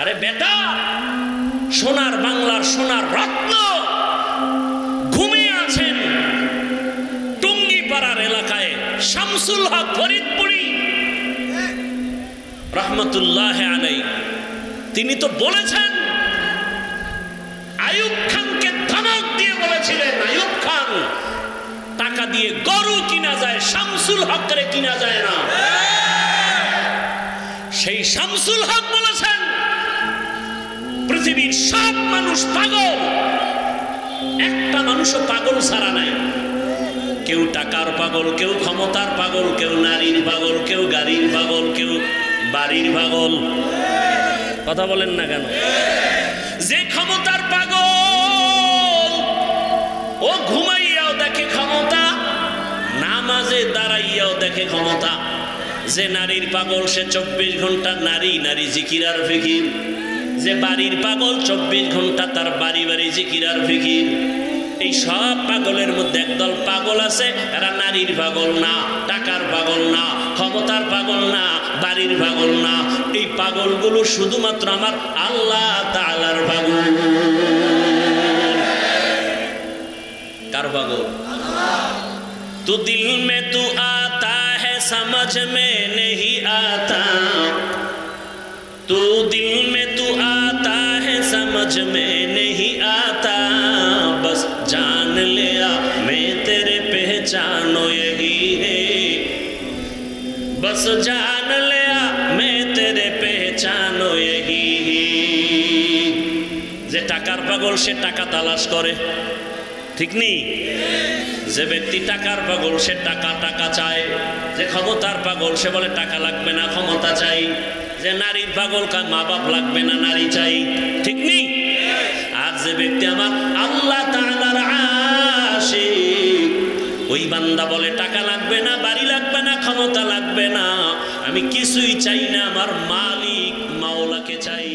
আরে বেটা, সোনার বাংলার সোনার রত্ন ঘুমিয়ে আছেন টুঙ্গিপাড়ার এলাকায় শামসুল হক ফরিদপুরি রহমতুল্লাহ আলাইহি। তিনি তো বলেছেন, আইয়ুব খানকে ধমক দিয়ে বলেছিলেন, আইয়ুব খান টাকা দিয়ে গরু কিনা যায়, শামসুল হকরে কিনা যায় না। সেই শামসুল হক বলেছেন, পৃথিবীর সব মানুষ পাগল, একটা মানুষও পাগল ছাড়া নাই। কেউ টাকার পাগল, কেউ ক্ষমতার পাগল, কেউ নারীর পাগল, কেউ গাড়ির পাগল, কেউ বাড়ির পাগল। কথা বলেন না কেন? যে ক্ষমতার পাগল ও ঘুমাইয়াও দেখে ক্ষমতা, নামাজে দাঁড়াইয়াও দেখে ক্ষমতা। যে নারীর পাগল সে 24 ঘন্টা নারী নারী জিকির আর ফিকির। যে বাড়ির পাগল 24 ঘন্টা তার বাড়ি বাড়ি জিকির আর ফিকির। এই সব পাগলের মধ্যে একদল পাগল আছে, এরা নারীর পাগল না, টাকার পাগল না, ক্ষমতার পাগল না, বাড়ির পাগল না। এই পাগলগুলো শুধুমাত্র আমার আল্লাহ তাআলার পাগল। কার পাগল? তু দিল মে তু আতা है समझ में नहीं आता, तू दिल में तू आता है समझ में नहीं आता, बस जान लिया मैं तेरे पहचानो यही है, बस जान लिया मैं तेरे पहचानो यही है। যে টাকার পাগল সে টাকা তালাশ করে, ঠিক নেই? যে ব্যক্তি টাকার পাগল সে টাকা টাকা চায়। যে ক্ষমতার পাগল সে বলে টাকা লাগবে না, ক্ষমতা চাই। যে নারীর পাগল কার মা বাপ লাগবে না, নারী চাই, ঠিক নেই? আর যে ব্যক্তি আমার আল্লাহ তাআলার আশিক, ওই বান্দা বলে টাকা লাগবে না, বাড়ি লাগবে না, ক্ষমতা লাগবে না, আমি কিছুই চাই না, আমার মালিক মাওলাকে চাই।